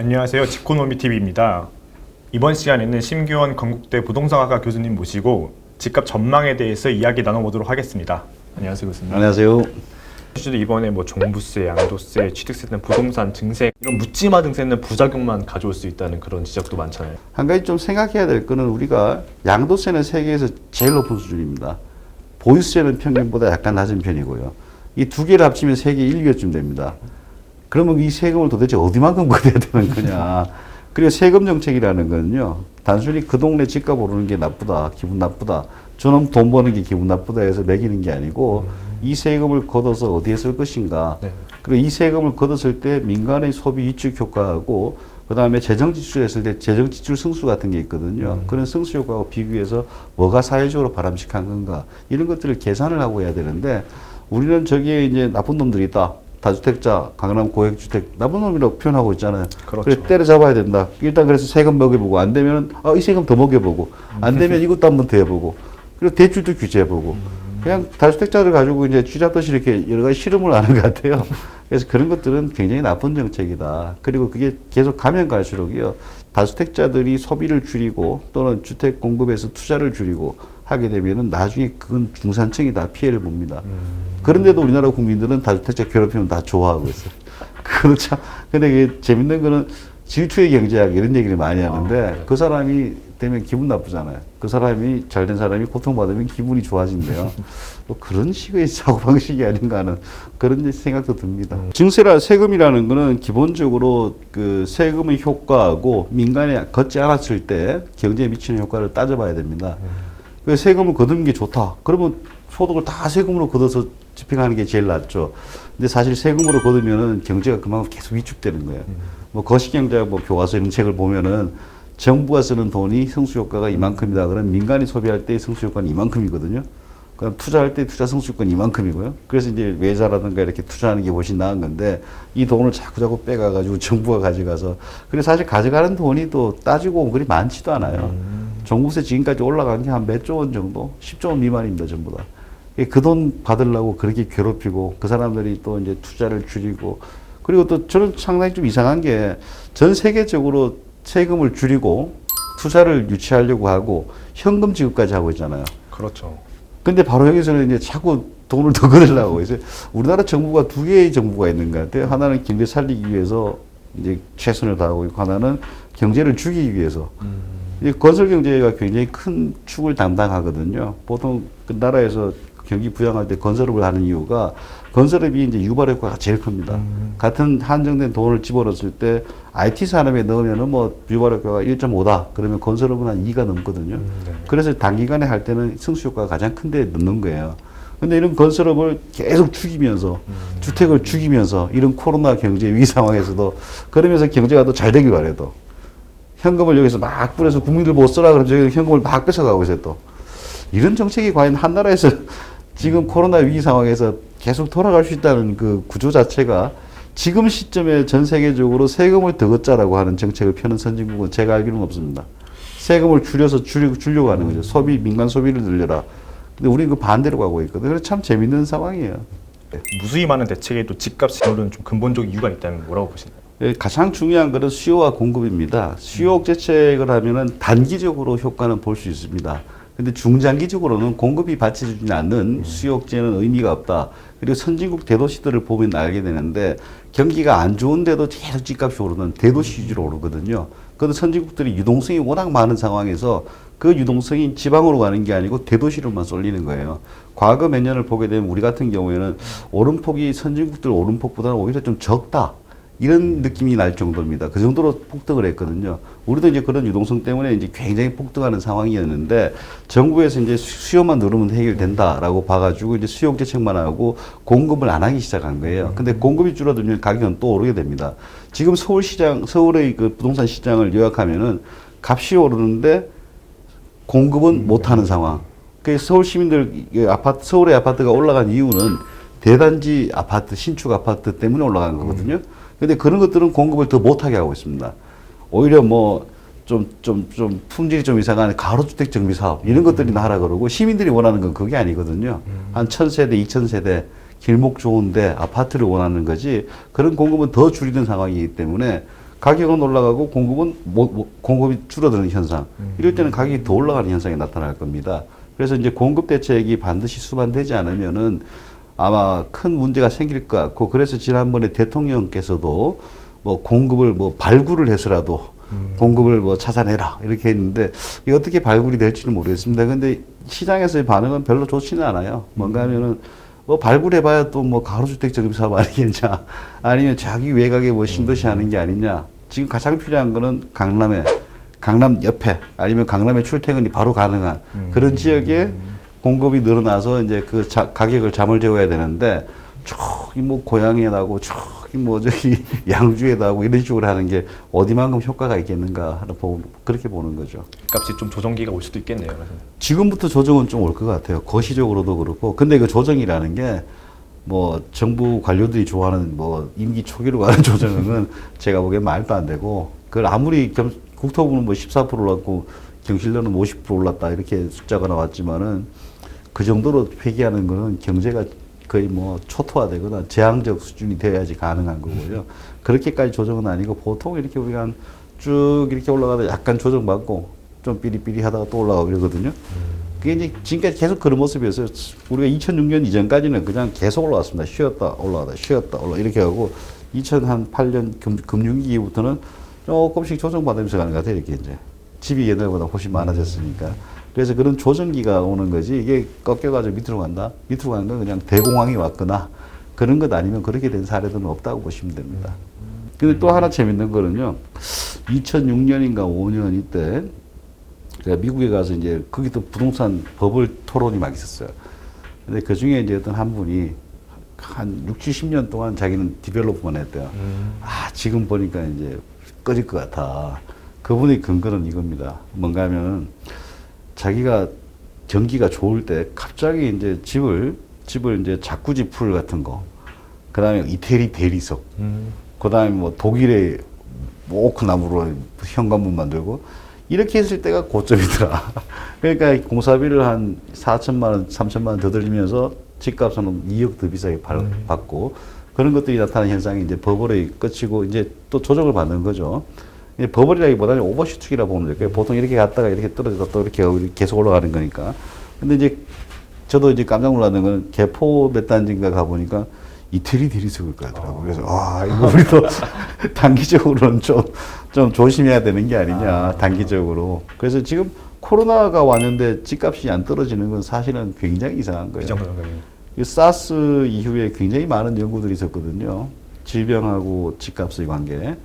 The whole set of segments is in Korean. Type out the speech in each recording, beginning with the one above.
안녕하세요. 지코노미TV입니다. 이번 시간에는 심규원 건국대 부동산학과 교수님 모시고 집값 전망에 대해서 이야기 나눠보도록 하겠습니다. 안녕하세요, 교수님. 안녕하세요. 이번에 종부세, 양도세, 취득세 등 부동산 증세 이런 묻지마 증세는 부작용만 가져올 수 있다는 그런 지적도 많잖아요. 한 가지 좀 생각해야 될 거는 우리가 양도세는 세계에서 제일 높은 수준입니다. 보유세는 평균보다 약간 낮은 편이고요. 이 두 개를 합치면 세계 1위쯤 됩니다. 그러면 이 세금을 도대체 어디만큼 걷어야 되는 거냐. 그리고 세금 정책이라는 건요, 단순히 그 동네 집값 오르는 게 나쁘다, 기분 나쁘다, 저놈 돈 버는 게 기분 나쁘다 해서 매기는 게 아니고 이 세금을 걷어서 어디에 쓸 것인가. 네. 그리고 이 세금을 걷었을 때 민간의 소비 위축 효과하고 그 다음에 재정 지출했을 때 재정 지출 승수 같은 게 있거든요. 그런 승수 효과하고 비교해서 뭐가 사회적으로 바람직한 건가. 이런 것들을 계산을 하고 해야 되는데 우리는 저기에 이제 나쁜 놈들이 있다. 다주택자, 강남 고액주택, 나쁜 놈이라고 표현하고 있잖아요. 그렇죠. 그래 때려잡아야 된다. 일단 그래서 세금 먹여보고, 안 되면, 이 세금 더 먹여보고, 안 되면 이것도 한번 더 해보고, 그리고 대출도 규제해보고, 그냥 다주택자를 가지고 이제 쥐잡듯이 이렇게 여러 가지 실험을 하는 것 같아요. 그래서 그런 것들은 굉장히 나쁜 정책이다. 그리고 그게 계속 가면 갈수록요, 다주택자들이 소비를 줄이고 또는 주택 공급에서 투자를 줄이고 하게 되면은 나중에 그건 중산층이 다 피해를 봅니다. 그런데도 우리나라 국민들은 다주택자 괴롭히면 다 좋아하고 있어요. 그렇죠. 근데 이게 재밌는 거는 질투의 경제학 이런 얘기를 많이 하는데 네. 그 사람이 되면 기분 나쁘잖아요. 그 사람이 잘된 사람이 고통받으면 기분이 좋아진대요. 뭐 그런 식의 사고방식이 아닌가 하는 그런 생각도 듭니다. 증세라 세금이라는 거는 기본적으로 그 세금의 효과하고 민간에 걷지 않았을 때 경제에 미치는 효과를 따져봐야 됩니다. 그 세금을 거두는 게 좋다. 그러면 소득을 다 세금으로 걷어서 집행하는 게 제일 낫죠. 근데 사실 세금으로 거두면은 경제가 그만큼 계속 위축되는 거예요. 뭐 거시경제학 뭐 교과서 이런 책을 보면은 정부가 쓰는 돈이 승수효과가 이만큼이다. 그러면 민간이 소비할 때 승수효과는 이만큼이거든요. 그럼 투자할 때 투자 승수효과는 이만큼이고요. 그래서 이제 외자라든가 이렇게 투자하는 게 훨씬 나은 건데 이 돈을 자꾸 빼가가지고 정부가 가져가서 그래서 사실 가져가는 돈이 또 따지고 보면 그리 많지도 않아요. 종부세 지금까지 올라간 게 한 몇 조 원 정도? 10조 원 미만입니다, 전부 다. 그 돈 받으려고 그렇게 괴롭히고 그 사람들이 또 이제 투자를 줄이고 그리고 또 저는 상당히 좀 이상한 게 전 세계적으로 세금을 줄이고 투자를 유치하려고 하고 현금 지급까지 하고 있잖아요. 그렇죠. 근데 바로 여기서는 이제 자꾸 돈을 더 걷으려고 해서 우리나라 정부가 두 개의 정부가 있는 것 같아요. 하나는 경제 살리기 위해서 이제 최선을 다하고 있고 하나는 경제를 죽이기 위해서. 이 건설 경제가 굉장히 큰 축을 담당하거든요. 보통 그 나라에서 경기 부양할 때 건설업을 하는 이유가 건설업이 이제 유발 효과가 제일 큽니다. 같은 한정된 돈을 집어넣었을 때 IT 산업에 넣으면은 뭐 유발 효과가 1.5다. 그러면 건설업은 한 2가 넘거든요. 네. 그래서 단기간에 할 때는 승수 효과가 가장 큰데 넣는 거예요. 근데 이런 건설업을 계속 죽이면서 주택을 죽이면서 이런 코로나 경제 위기 상황에서도 그러면서 경제가 더 잘 되길 바래도 현금을 여기서 막 뿌려서 국민들 못 써라 그러면 저기 현금을 막 뺏어가고 있어요 또. 이런 정책이 과연 한 나라에서 지금 코로나 위기 상황에서 계속 돌아갈 수 있다는 그 구조 자체가 지금 시점에 전 세계적으로 세금을 더 걷자라고 하는 정책을 펴는 선진국은 제가 알기로는 없습니다. 세금을 줄여서 주려고 하는 거죠. 소비, 민간 소비를 늘려라. 근데 우리는 그 반대로 가고 있거든요. 그래서 참 재밌는 상황이에요. 무수히 많은 대책에도 집값이 오르는 좀 근본적 이유가 있다면 뭐라고 보시나요? 가장 중요한 것은 수요와 공급입니다. 수요 억제책을 하면은 단기적으로 효과는 볼 수 있습니다. 근데 중장기적으로는 공급이 받쳐주지 않는 수요 억제는 의미가 없다. 그리고 선진국 대도시들을 보면 알게 되는데 경기가 안 좋은데도 계속 집값이 오르는 대도시 위주로 오르거든요. 그런데 선진국들이 유동성이 워낙 많은 상황에서 그 유동성이 지방으로 가는 게 아니고 대도시로만 쏠리는 거예요. 과거 몇 년을 보게 되면 우리 같은 경우에는 오름폭이 선진국들 오름폭보다는 오히려 좀 적다. 이런 느낌이 날 정도입니다. 그 정도로 폭등을 했거든요. 우리도 이제 그런 유동성 때문에 이제 굉장히 폭등하는 상황이었는데 정부에서 이제 수요만 누르면 해결된다라고 봐가지고 이제 수요 억제책만 하고 공급을 안 하기 시작한 거예요. 근데 공급이 줄어들면 가격은 또 오르게 됩니다. 지금 서울의 그 부동산 시장을 요약하면은 값이 오르는데 공급은 못 하는 상황. 그래서 서울 시민들 서울의 아파트가 올라간 이유는 대단지 아파트, 신축 아파트 때문에 올라간 거거든요. 근데 그런 것들은 공급을 더 못하게 하고 있습니다. 오히려 뭐, 좀 품질이 좀 이상한 가로주택 정비 사업, 이런 것들이나 하라 그러고 시민들이 원하는 건 그게 아니거든요. 한 1000세대, 2000세대, 길목 좋은데 아파트를 원하는 거지 그런 공급은 더 줄이는 상황이기 때문에 가격은 올라가고 공급이 줄어드는 현상. 이럴 때는 가격이 더 올라가는 현상이 나타날 겁니다. 그래서 이제 공급 대책이 반드시 수반되지 않으면은 아마 큰 문제가 생길 것 같고, 그래서 지난번에 대통령께서도 뭐 공급을 뭐 발굴을 해서라도 공급을 뭐 찾아내라 이렇게 했는데, 이게 어떻게 발굴이 될지는 모르겠습니다. 근데 시장에서의 반응은 별로 좋지는 않아요. 뭔가 하면은 뭐 발굴해봐야 또 뭐 가로주택 적립 사업 아니겠냐, 아니면 자기 외곽에 뭐 신도시 하는 게 아니냐. 지금 가장 필요한 거는 강남 옆에, 아니면 강남에 출퇴근이 바로 가능한 그런 지역에 공급이 늘어나서 이제 그 가격을 잠을 재워야 되는데, 저기 뭐 고양이에다고 저기 뭐 저기 양주에다 하고 이런 식으로 하는 게 어디만큼 효과가 있겠는가 하는 그렇게 보는 거죠. 값이 좀 조정기가 올 수도 있겠네요. 그래서. 지금부터 조정은 좀 올 것 같아요. 거시적으로도 그렇고. 근데 그 조정이라는 게 뭐 정부 관료들이 좋아하는 뭐 임기 초기로 가는 조정은 제가 보기엔 말도 안 되고, 그걸 아무리 국토부는 뭐 14% 올랐고 경실련은 50% 올랐다 이렇게 숫자가 나왔지만은 그 정도로 회귀하는 거는 경제가 거의 뭐 초토화되거나 재앙적 수준이 돼야지 가능한 거고요. 그렇게까지 조정은 아니고, 보통 이렇게 우리가 쭉 이렇게 올라가다 약간 조정받고 좀 삐리삐리 하다가 또 올라가고 그러거든요. 그게 이제 지금까지 계속 그런 모습이었어요. 우리가 2006년 이전까지는 그냥 계속 올라왔습니다. 쉬었다 올라가다 쉬었다 올라 이렇게 하고, 2008년 금융위기부터는 조금씩 조정받으면서 가는 것 같아요. 이렇게 이제 집이 옛날보다 훨씬 많아졌으니까. 그래서 그런 조정기가 오는 거지, 이게 꺾여가지고 밑으로 간다? 밑으로 가는 건 그냥 대공황이 왔거나 그런 것 아니면 그렇게 된 사례들은 없다고 보시면 됩니다. 근데 또 하나 재밌는 거는요, 2006년인가 5년 이때 제가 미국에 가서 이제 거기도 부동산 버블 토론이 막 있었어요. 근데 그 중에 이제 어떤 한 분이 한 6, 70년 동안 자기는 디벨로퍼만 했대요. 지금 보니까 이제 꺼질 것 같아. 그분의 근거는 이겁니다. 뭔가 하면은 자기가 경기가 좋을 때 갑자기 이제 집을 이제 자쿠지 풀 같은 거, 그 다음에 이태리 대리석, 그 다음에 뭐 독일의 뭐 오크나무로 현관문 만들고, 이렇게 했을 때가 고점이더라. 그러니까 공사비를 한 4천만 원, 3천만 원 더 들리면서 집값은 2억 더 비싸게 받고, 그런 것들이 나타나는 현상이 이제 버블의 끝이고, 이제 또 조정을 받는 거죠. 버블이라기보다는 오버슈팅이라고 보면 될까요? 보통 이렇게 갔다가 이렇게 떨어져서 또 이렇게 계속 올라가는 거니까. 근데 이제 저도 이제 깜짝 놀랐는 건, 개포 몇 단지인가 가보니까 이태리 대리석을 까더라고요. 그래서 이거 우리도 단기적으로는 좀 조심해야 되는 게 아니냐, 단기적으로. 그래서 지금 코로나가 왔는데 집값이 안 떨어지는 건 사실은 굉장히 이상한 거예요. 이 사스 이후에 굉장히 많은 연구들이 있었거든요. 질병하고 집값의 관계.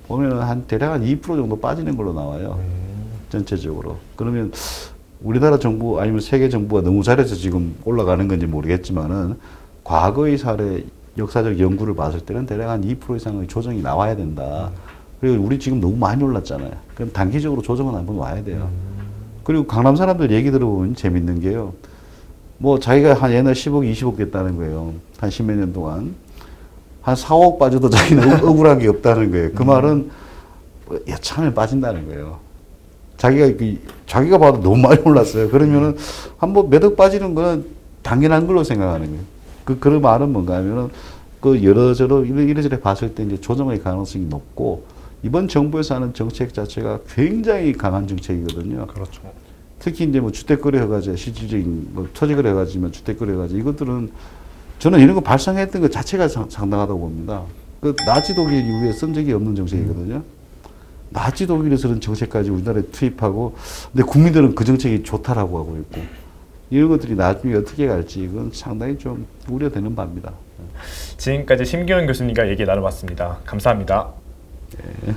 보면 대략 한 2% 정도 빠지는 걸로 나와요. 전체적으로. 그러면 우리나라 정부 아니면 세계 정부가 너무 잘해서 지금 올라가는 건지 모르겠지만은, 과거의 사례, 역사적 연구를 봤을 때는 대략 한 2% 이상의 조정이 나와야 된다. 그리고 우리 지금 너무 많이 올랐잖아요. 그럼 단기적으로 조정은 한번 와야 돼요. 그리고 강남 사람들 얘기 들어보면 재밌는 게요. 뭐 자기가 한 옛날 10억, 20억 됐다는 거예요. 한 10몇 년 동안. 한 4억 빠져도 자기는 억울한 게 없다는 거예요. 그 말은 여차하면 빠진다는 거예요. 자기가 봐도 너무 많이 올랐어요. 그러면은 한번 몇 억 빠지는 거는 당연한 걸로 생각하는 거예요. 그런 말은 뭔가 하면은 이래저래 봤을 때 이제 조정의 가능성이 높고, 이번 정부에서 하는 정책 자체가 굉장히 강한 정책이거든요. 그렇죠. 특히 이제 뭐 주택거래 허가제, 실질적인 뭐 토지거래 허가제면 주택거래 허가제, 이것들은 저는 이런 거 발상했던 것 자체가 상당하다고 봅니다. 그 나치 독일 이후에 쓴 적이 없는 정책이거든요. 나치 독일에서는 정책까지 우리나라에 투입하고, 근데 국민들은 그 정책이 좋다라고 하고 있고, 이런 것들이 나중에 어떻게 갈지 이건 상당히 좀 우려되는 바입니다. 지금까지 심기원 교수님과 얘기 나눠봤습니다. 감사합니다. 네.